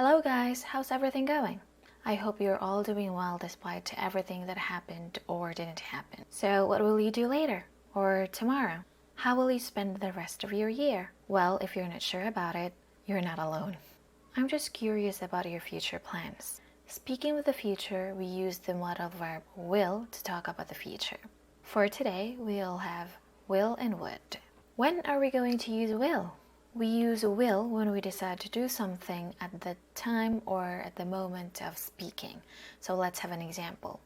Hello guys, how's everything going? I hope you're all doing well despite everything that happened or didn't happen. So what will you do later? Or tomorrow? How will you spend the rest of your year? Well, if you're not sure about it, you're not alone. I'm just curious about your future plans. Speaking of the future, we use the modal verb will to talk about the future. For today, we'll have will and would. When are we going to use will? We use will when we decide to do something at the time or at the moment of speaking. So let's have an example.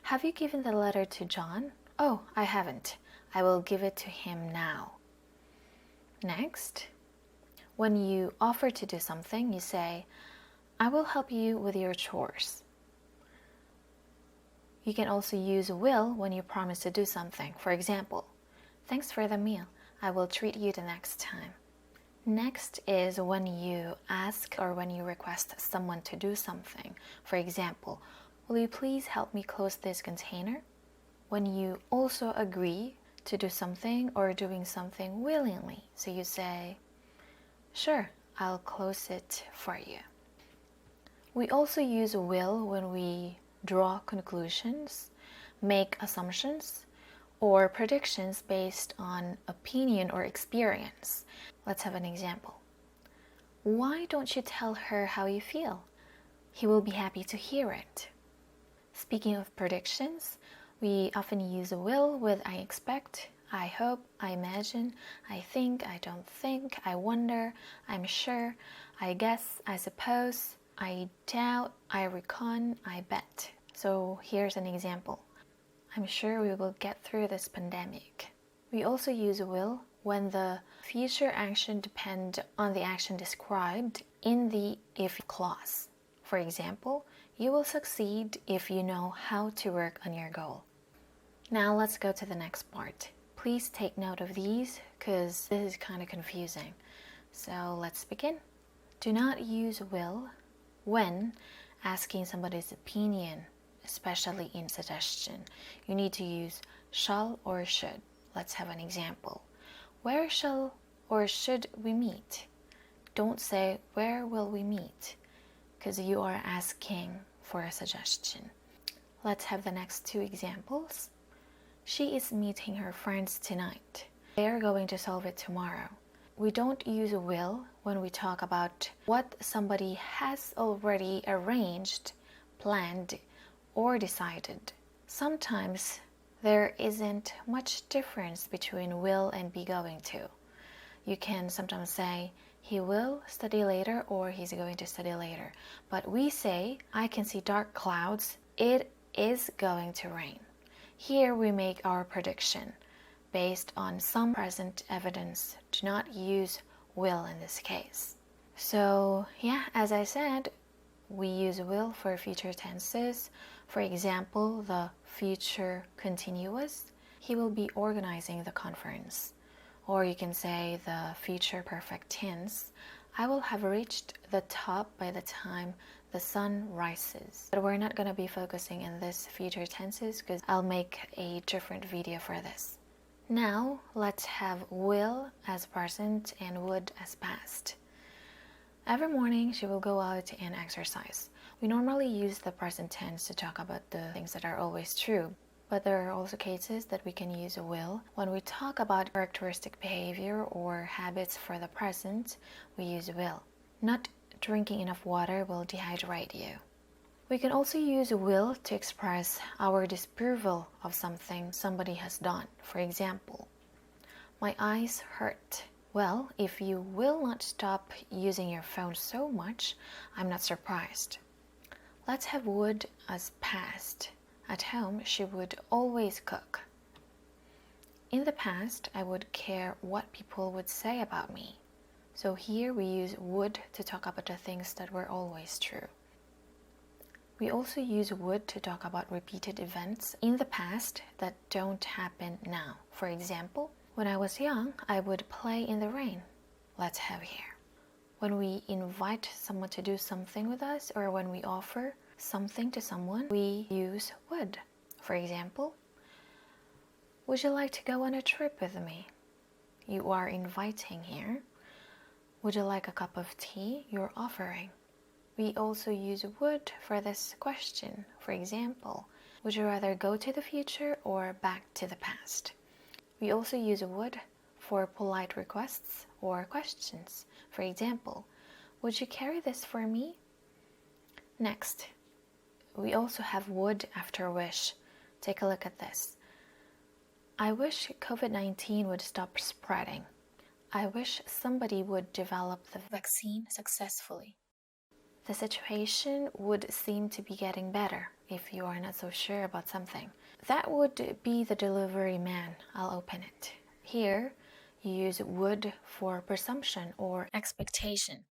Have you given the letter to John? Oh, I haven't. I will give it to him now. Next, when you offer to do something, you say, I will help you with your chores. You can also use will when you promise to do something. For example, thanks for the meal. I will treat you the next time. Next is when you ask or when you request someone to do something. For example, will you please help me close this container? When you also agree to do something or doing something willingly. So you say, sure, I'll close it for you. We also use will when we draw conclusions, make assumptions, or predictions based on opinion or experience. Let's have an example. Why don't you tell her how you feel? He will be happy to hear it. Speaking of predictions, we often use will with I expect, I hope, I imagine, I think, I don't think, I wonder, I'm sure, I guess, I suppose, I doubt, I reckon, I bet. So here's an example. I'm sure we will get through this pandemic. We also use will when the future action depends on the action described in the if clause. For example, you will succeed if you know how to work on your goal. Now let's go to the next part. Please take note of these because this is kind of confusing. So let's begin. Do not use will when asking somebody's opinion, especially in suggestion. You need to use shall or should. Let's have an example. Where shall or should we meet? Don't say where will we meet, because you are asking for a suggestion. Let's have the next two examples. She is meeting her friends tonight. They are going to solve it tomorrow. We don't use will when we talk about what somebody has already arranged, planned, or decided. Sometimes there isn't much difference between will and be going to. You can sometimes say, he will study later or he's going to study later. But we say, I can see dark clouds, it is going to rain. Here we make our prediction based on some present evidence. Do not use will in this case. So yeah, as I said, we use will for future tenses. For example, the future continuous, he will be organizing the conference. Or you can say the future perfect tense, I will have reached the top by the time the sun rises. But we're not going to be focusing in this future tenses because I'll make a different video for this. Now let's have will as present and would as past. Every morning she will go out and exercise. We normally use the present tense to talk about the things that are always true, but there are also cases that we can use a will. When we talk about characteristic behavior or habits for the present, we use will. Not drinking enough water will dehydrate you. We can also use will to express our disapproval of something somebody has done. For example, my eyes hurt. Well, if you will not stop using your phone so much, I'm not surprised. Let's have would as past. At home, she would always cook. In the past, I would care what people would say about me. So here we use would to talk about the things that were always true. We also use would to talk about repeated events in the past that don't happen now. For example, when I was young, I would play in the rain. Let's have here. When we invite someone to do something with us or when we offer something to someone, we use would. For example, would you like to go on a trip with me? You are inviting here. Would you like a cup of tea? You're offering. We also use would for this question. For example, would you rather go to the future or back to the past? We also use would for polite requests or questions. For example, would you carry this for me? Next, we also have would after wish. Take a look at this. I wish COVID-19 would stop spreading. I wish somebody would develop the vaccine successfully. The situation would seem to be getting better if you are not so sure about something. That would be the delivery man. I'll open it. Here, you use would for presumption or expectation.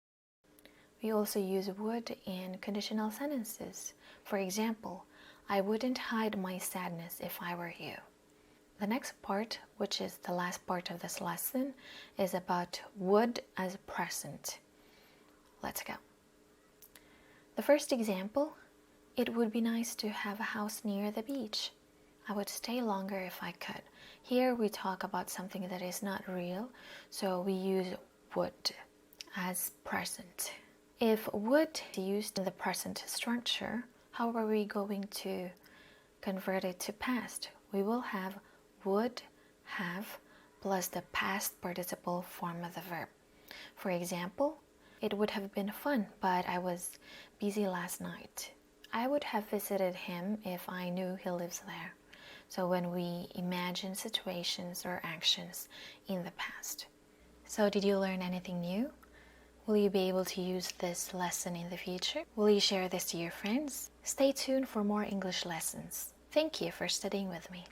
We also use would in conditional sentences. For example, I wouldn't hide my sadness if I were you. The next part, which is the last part of this lesson, is about would as present. Let's go. The first example, it would be nice to have a house near the beach. I would stay longer if I could. Here we talk about something that is not real, so we use would as present. If would is used in the present structure, how are we going to convert it to past? We will have would have plus the past participle form of the verb. For example, it would have been fun, but I was busy last night. I would have visited him if I knew he lives there. So when we imagine situations or actions in the past. So did you learn anything new? Will you be able to use this lesson in the future? Will you share this to your friends? Stay tuned for more English lessons. Thank you for studying with me.